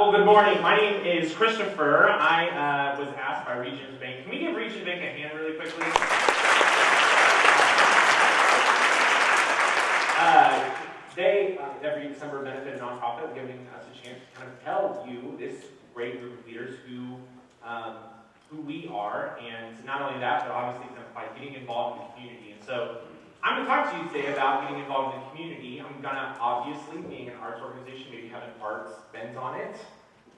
Well, good morning. My name is Christopher. I was asked by Regions Bank. Can we give Regions Bank a hand really quickly? They, every December, benefit a nonprofit, giving us a chance to kind of tell you, this great group of leaders, who we are, and not only that, but obviously by getting involved in the community. And so I'm going to talk to you today about getting involved in the community. I'm going to, obviously, being an arts organization, maybe have an arts bent on it.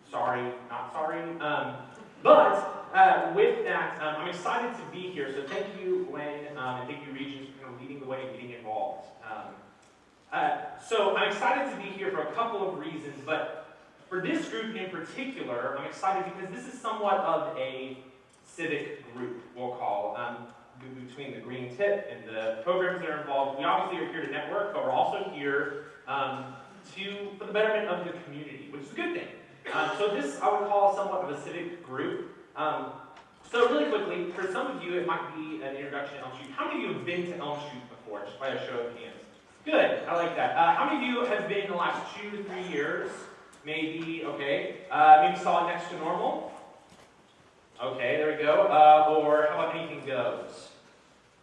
Sorry, not sorry. But with that, I'm excited to be here. So thank you, Gwen, and thank you, Regents, for kind of leading the way and getting involved. So I'm excited to be here for a couple of reasons, but for this group in particular, I'm excited because this is somewhat of a civic group, we'll call, between the green tip and the programs that are involved. We obviously are here to network, but we're also here for the betterment of the community, which is a good thing. So this I would call somewhat of a civic group. So really quickly, for some of you, it might be an introduction to Elm Street. How many of you have been to Elm Street before, just by a show of hands? Good, I like that. How many of you have been in the last 2 to 3 years? Maybe, okay. Maybe saw it next to normal? Okay, there we go. Or how about Anything Goes?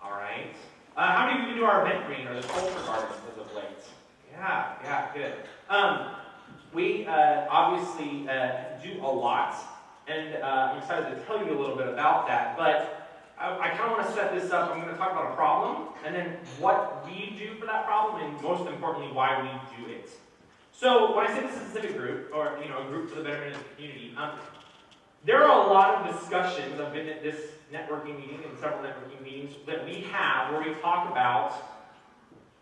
All right. How many of you been to our event green or the culture gardens as of late? Yeah, good. We obviously do a lot, and I'm excited to tell you a little bit about that, but I kind of want to set this up. I'm going to talk about a problem, and then what we do for that problem, and most importantly, why we do it. So when I say this is a civic group, or a group for the betterment of the community, there are a lot of discussions. I've been at this networking meeting and several networking meetings that we have where we talk about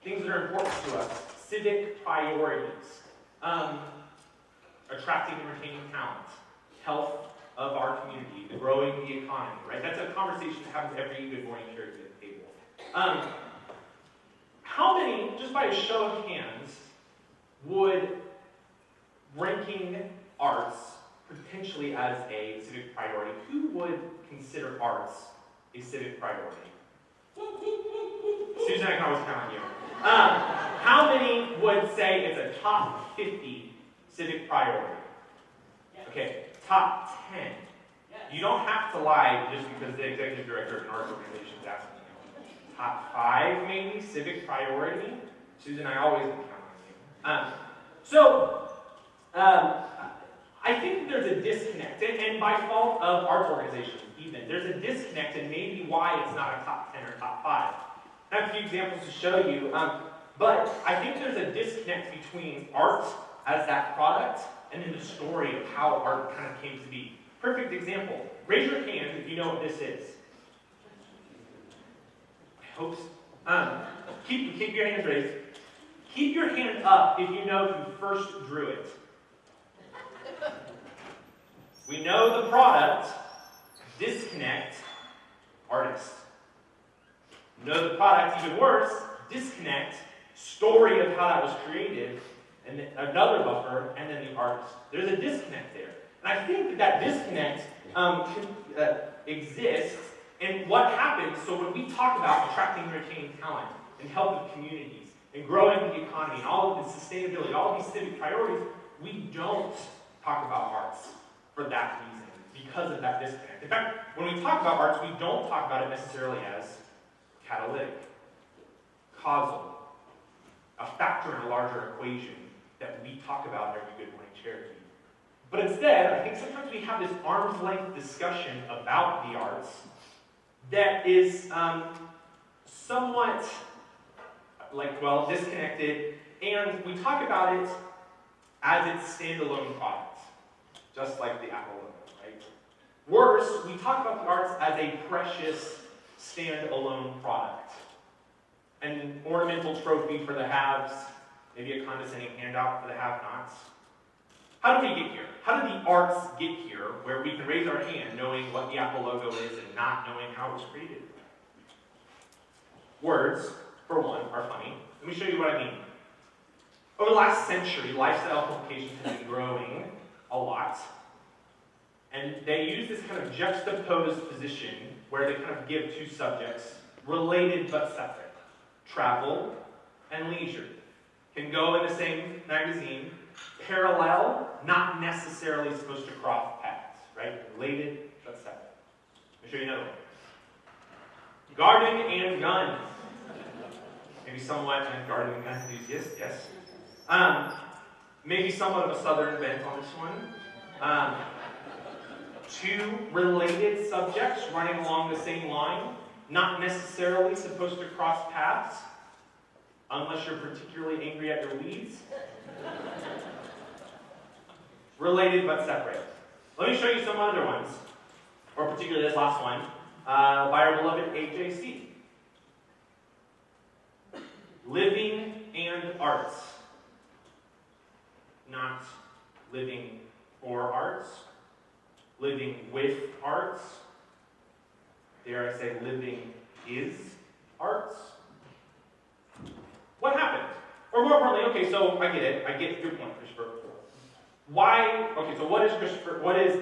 things that are important to us, civic priorities, attracting and retaining talent, health of our community, the growing the economy, right? That's a conversation that happens every Good Morning Cherokee at the table. How many, just by a show of hands, would ranking arts potentially as a civic priority? Who would consider arts a civic priority? Susan, I can always count on you. How many would say it's a top 50 civic priority? Okay, top 10. You don't have to lie just because the executive director of an arts organization is asking you. Top 5, maybe, civic priority. Susan, I always can count on you. I think there's a disconnect, and by fault of arts organizations even, there's a disconnect in maybe why it's not a top 10 or top 5. I have a few examples to show you, but I think there's a disconnect between art as that product and then the story of how art kind of came to be. Perfect example. Raise your hand if you know what this is. I hope so. Keep your hands raised. Keep your hand up if you know who first drew it. We know the product, disconnect, artist. Know the product, even worse, disconnect, story of how that was created, and then another buffer, and then the artist. There's a disconnect there. And I think that disconnect exists, and what happens, so when we talk about attracting and retaining talent, and helping communities, and growing the economy, and all of the sustainability, all of these civic priorities, we don't talk about arts for that reason, because of that disconnect. In fact, when we talk about arts, we don't talk about it necessarily as catalytic, causal, a factor in a larger equation that we talk about every Good Morning Cherokee. But instead, I think sometimes we have this arm's length discussion about the arts that is somewhat disconnected, and we talk about it as its standalone product, just like the Apple logo, right? Worse, we talk about the arts as a precious standalone product. An ornamental trophy for the haves, maybe a condescending handout for the have-nots. How did we get here? How did the arts get here where we can raise our hand knowing what the Apple logo is and not knowing how it was created? Words, for one, are funny. Let me show you what I mean. Over the last century, lifestyle publications have been growing a lot. And they use this kind of juxtaposed position where they kind of give two subjects, related but separate. Travel and leisure can go in the same magazine, Parallel, not necessarily supposed to cross paths, right? Related, but separate. Let me show you another one. Garden and gun. Maybe somewhat garden and gun enthusiast, yes. Maybe somewhat of a southern bent on this one. Two related subjects running along the same line, not necessarily supposed to cross paths, unless you're particularly angry at your weeds. Related but separate. Let me show you some other ones, or particularly this last one, by our beloved AJC. Living and arts. Not living for arts, living with arts. Dare I say, living is arts. What happened? Or more importantly, okay, so I get it. I get your point, Christopher. Why? Okay, so what is Christopher? What is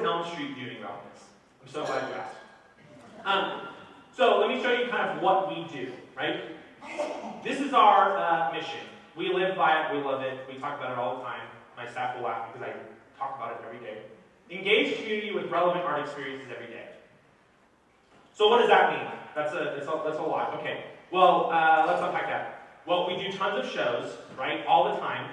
Elm Street doing about this? I'm so glad you asked. So let me show you kind of what we do, right? This is our mission. We live by it, we love it, we talk about it all the time. My staff will laugh because I talk about it every day. Engage community with relevant art experiences every day. So what does that mean? That's a lot. Okay, well, let's unpack that. Well, we do tons of shows, right, all the time.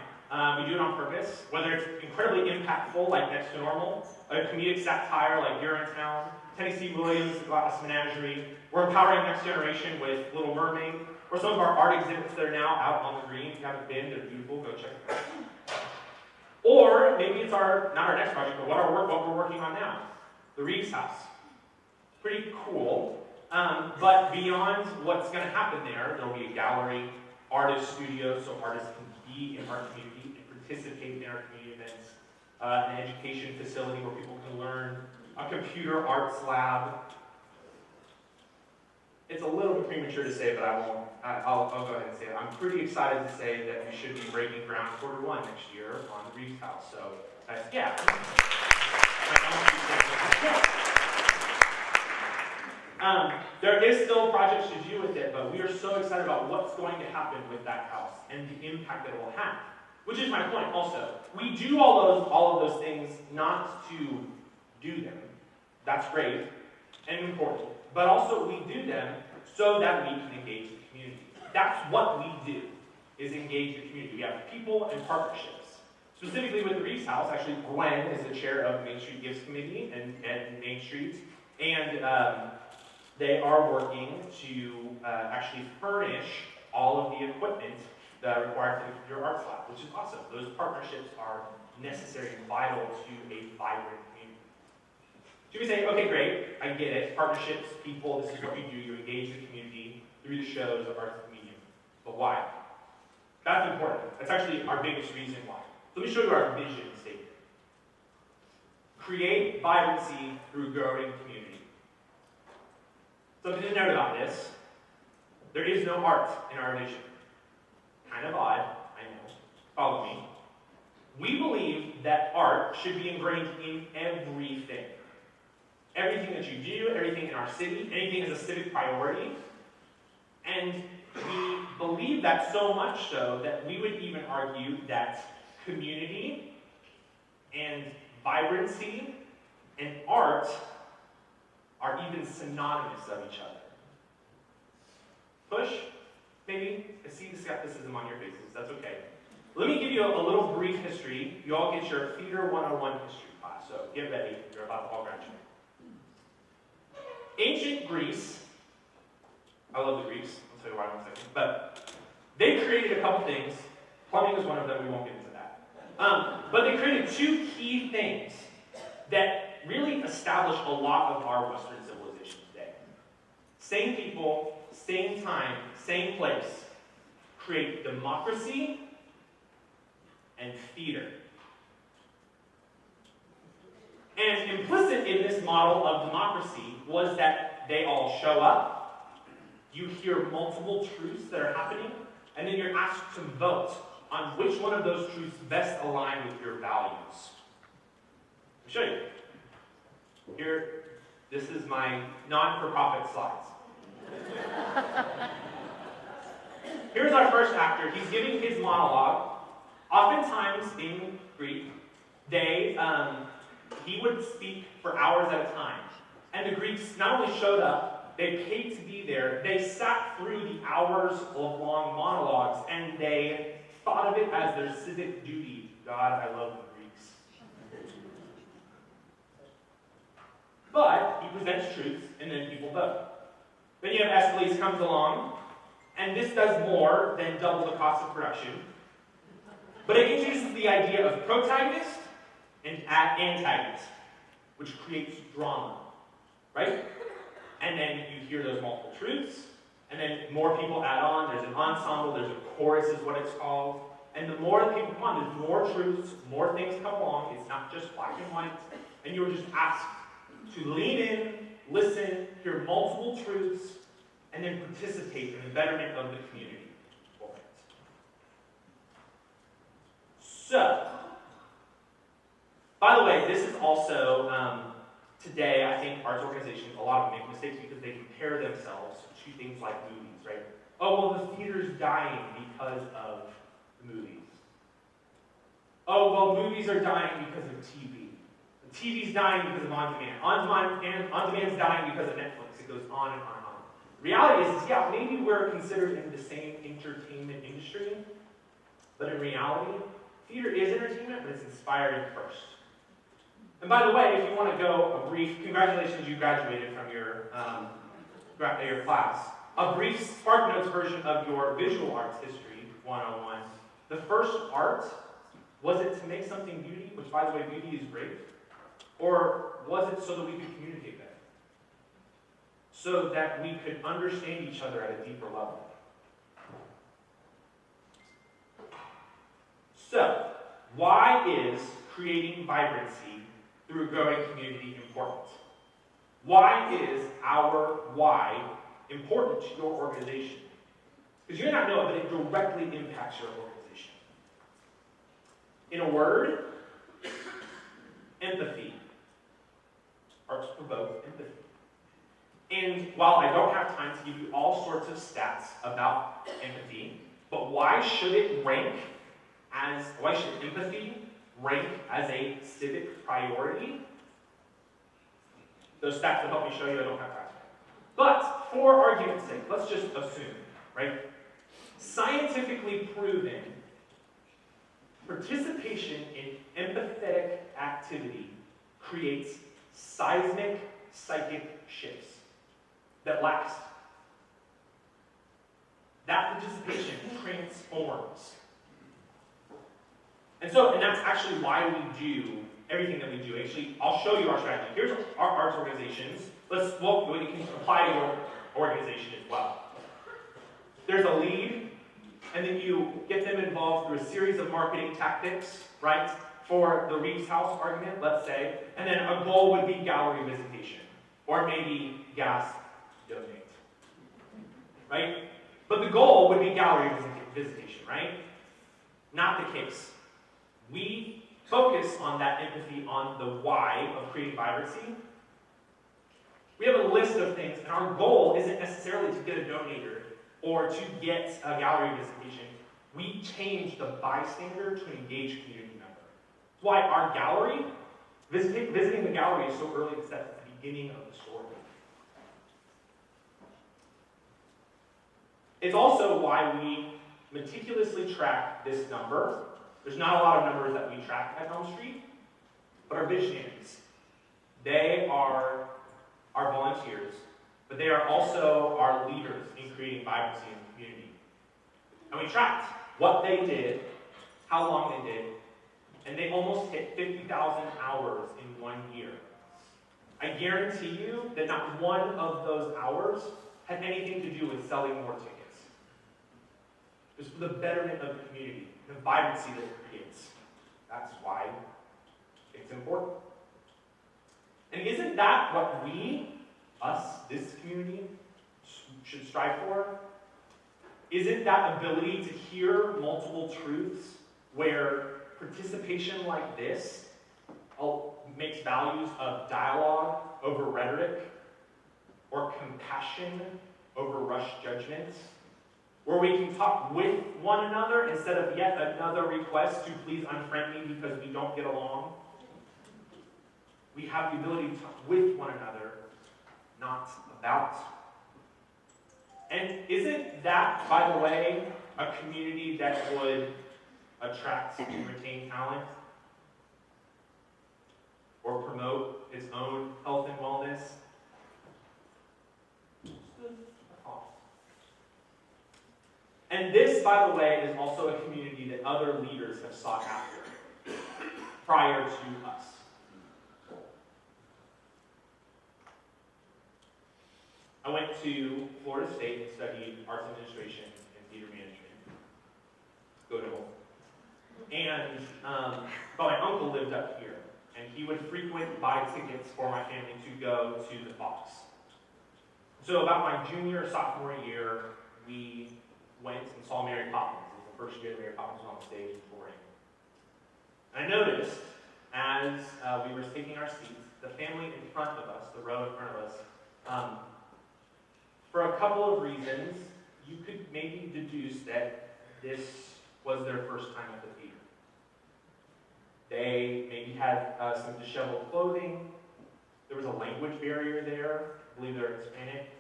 We do it on purpose, whether it's incredibly impactful, like Next to Normal, a comedic satire like You're in Town, Tennessee Williams' The Glass Menagerie. We're empowering the next generation with Little Mermaid, or some of our art exhibits that are now out on the green. If you haven't been, they're beautiful, go check them out. Or maybe it's not our next project, but what we're working on now, the Reeves House. Pretty cool, but beyond what's going to happen there'll be a gallery, artist studio, so artists can be in our community and participate in our community events, an education facility where people can learn, a computer arts lab. It's a little bit premature to say, but I'll go ahead and say it. I'm pretty excited to say that we should be breaking ground Q1 next year on the Reeves House. So, yeah. There is still projects to do with it, but we are so excited about what's going to happen with that house and the impact that it will have. Which is my point also. We do all of those things not to do them. That's great and important. But also we do them so that we can engage the community. That's what we do, is engage the community. We have people and partnerships. Specifically with the Reeves House, actually Gwen is the chair of Main Street Gives Committee and Main Street. And they are working to actually furnish all of the equipment that are required for the Computer Arts Lab, which is awesome. Those partnerships are necessary and vital to a vibrant community. So you say, okay, great, I get it. Partnerships, people, this is what you do. You engage the community through the shows of arts and medium. But why? That's important. That's actually our biggest reason why. So let me show you our vision statement. Create vibrancy through growing community. Something to note about this, there is no art in our vision. Kind of odd, I know. Follow me. We believe that art should be ingrained in everything. Everything that you do, everything in our city, anything is a civic priority. And we believe that so much so that we would even argue that community and vibrancy and art are even synonymous of each other. Push? Maybe? I see the skepticism on your faces. That's okay. Let me give you a little brief history. You all get your Theater 101 history class, so get ready. You're about to all graduate. Ancient Greece, I love the Greeks. I'll tell you why in a second. But they created a couple things. Plumbing is one of them. We won't get into that. But they created two key things that really established a lot of our Western civilization today. Same people, same time, same place. Create democracy and theater. And implicit in this model of democracy was that they all show up, you hear multiple truths that are happening, and then you're asked to vote on which one of those truths best align with your values. I'll show you. Here, this is my non-for-profit slides. Here's our first actor. He's giving his monologue. Oftentimes in Greek, he would speak for hours at a time. And the Greeks not only showed up, they paid to be there, they sat through the hours of long monologues, and they thought of it as their civic duty. God, I love the Greeks. But he presents truths, and then people vote. Then you have Aeschylus comes along, and this does more than double the cost of production. But it introduces the idea of protagonist and antagonist, which creates drama, right? And then you hear those multiple truths, and then more people add on. There's an ensemble, there's a chorus is what it's called. And the more the people come on, there's more truths, more things come along. It's not just black and white. And you're just asked to lean in, listen, hear multiple truths, and then participate in the betterment of the community. So, by the way, this is also, today, I think arts organizations, a lot of them make mistakes because they compare themselves to things like movies, right? Oh, well, the theater's dying because of the movies. Oh, well, movies are dying because of TV. The TV's dying because of on-demand. On-demand's dying because of Netflix. It goes on and on and on. Reality is, yeah, maybe we're considered in the same entertainment industry, but in reality, theater is entertainment, but it's inspiring first. And by the way, if you want to go a brief, congratulations, you graduated from your class. A brief SparkNotes version of your visual arts history 101. The first art, was it to make something beauty, which by the way, beauty is great, or was it so that we could communicate better? So that we could understand each other at a deeper level? So, why is creating vibrancy through a growing community important? Why is our why important to your organization? Because you may not know it, but it directly impacts your organization. In a word, empathy. Arts provoke empathy. And while I don't have time to give you all sorts of stats about empathy, but why should empathy rank as a civic priority? Those stats will help me show you, I don't have time today. But for argument's sake, let's just assume, right? Scientifically proven participation in empathetic activity creates seismic psychic shifts that last. That participation transforms. And that's actually why we do everything that we do. Actually, I'll show you our strategy. Here's our arts organizations. You can apply to your organization as well. There's a lead, and then you get them involved through a series of marketing tactics, right? For the Reeves House argument, let's say, and then a goal would be gallery visitation, or maybe gas donate, right? But the goal would be gallery visitation, right? Not the case. We focus on that empathy, on the why of creating vibrancy. We have a list of things, and our goal isn't necessarily to get a donator or to get a gallery visitation. We change the bystander to an engaged community member. That's why our gallery, visiting the gallery is so early, it's at the beginning of the story. It's also why we meticulously track this number. There's not a lot of numbers that we track at Elm Street, but our visionaries, they are our volunteers, but they are also our leaders in creating vibrancy in the community. And we tracked what they did, how long they did, and they almost hit 50,000 hours in 1 year. I guarantee you that not one of those hours had anything to do with selling more tickets. It was for the betterment of the community, the vibrancy that it creates. That's why it's important. And isn't that what this community, should strive for? Isn't that ability to hear multiple truths where participation like this makes values of dialogue over rhetoric or compassion over rushed judgments where we can talk with one another instead of yet another request to please unfriend me because we don't get along. We have the ability to talk with one another, not about. And isn't that, by the way, a community that would attract and retain talent? Or promote its own health and wellness? And this, by the way, is also a community that other leaders have sought after prior to us. I went to Florida State and studied arts administration and theater management. Go to home. And but my uncle lived up here, and he would frequently buy tickets for my family to go to the Fox. So about my junior or sophomore year, we went and saw Mary Poppins. It was the first year that Mary Poppins was on stage touring. And I noticed, as we were taking our seats, the family in front of us, the row in front of us, for a couple of reasons, you could maybe deduce that this was their first time at the theater. They maybe had some disheveled clothing. There was a language barrier there. I believe they're Hispanic.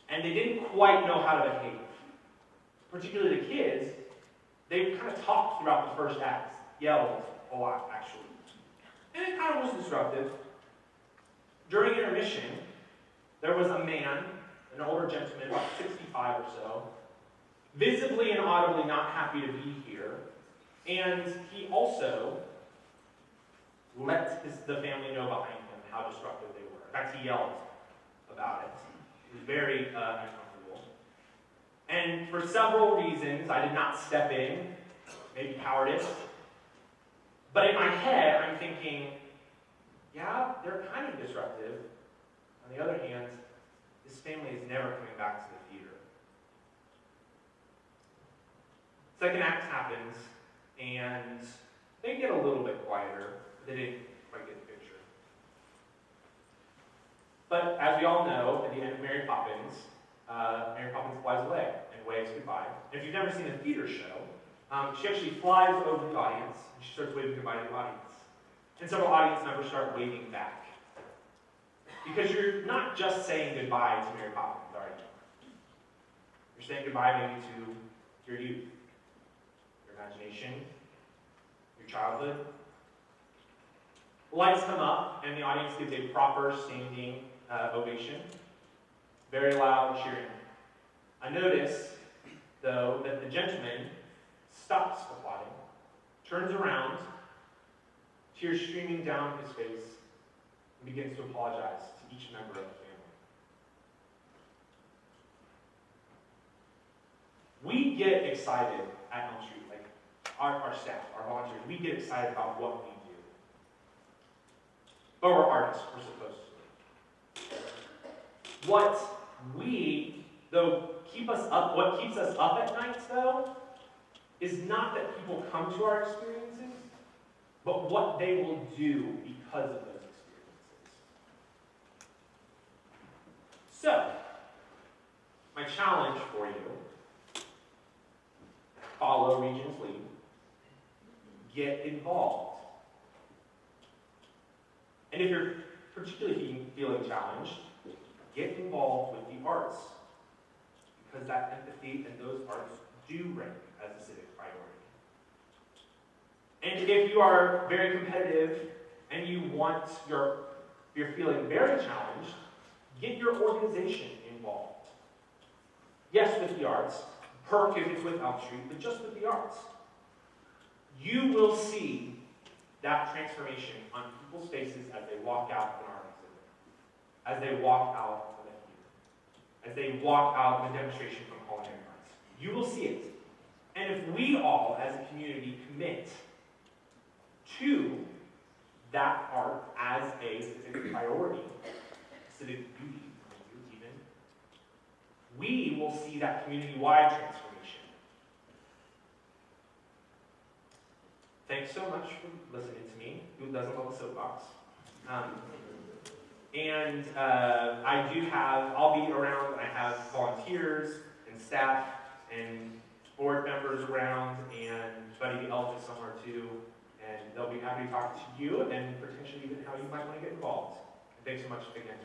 And they didn't quite know how to behave. Particularly the kids, they kind of talked throughout the first act, yelled a lot, actually. And it kind of was disruptive. During intermission, there was a man, an older gentleman, about 65 or so, visibly and audibly not happy to be here. And he also let the family know behind him how disruptive they were. In fact, he yelled about it. It was very uncomfortable. And for several reasons, I did not step in, maybe cowardice. But in my head, I'm thinking, yeah, they're kind of disruptive. On the other hand, this family is never coming back to the theater. Second act happens, and they get a little bit quieter. They didn't quite get the picture. But as we all know, at the end of Mary Poppins flies away and waves goodbye. And if you've never seen a theater show, she actually flies over the audience, and she starts waving goodbye to the audience. And several audience members start waving back. Because you're not just saying goodbye to Mary Poppins, are you? You're saying goodbye maybe to your youth, your imagination, your childhood. Lights come up, and the audience gives a proper standing ovation. Very loud cheering. I notice, though, that the gentleman stops applauding, turns around, tears streaming down his face, and begins to apologize to each member of the family. We get excited at Elm Street, like our staff, our volunteers, we get excited about what we do. But we're artists, we're supposed to. What keeps us up at nights, though, is not that people come to our experiences, but what they will do because of those experiences. So, my challenge for you, follow Regent's lead, get involved. And if you're particularly feeling challenged, get involved with the arts, because that empathy and those arts do rank as a civic priority. And if you are very competitive and you're feeling very challenged, get your organization involved. Yes, with the arts, perk if it's with Elm Street, but just with the arts. You will see that transformation on people's faces as they walk out in our exhibit, as they walk out of the theater, as they walk out in the demonstration from culinary arts. You will see it. And if we all, as a community, commit to that art as a civic priority, civic duty, even, we will see that community-wide transformation. Thanks so much for listening to me. Who doesn't love a soapbox? I'll be around. I have volunteers staff and board members around, and Buddy the Elf is somewhere too, and they'll be happy to talk to you and potentially even how you might want to get involved. And thanks so much again.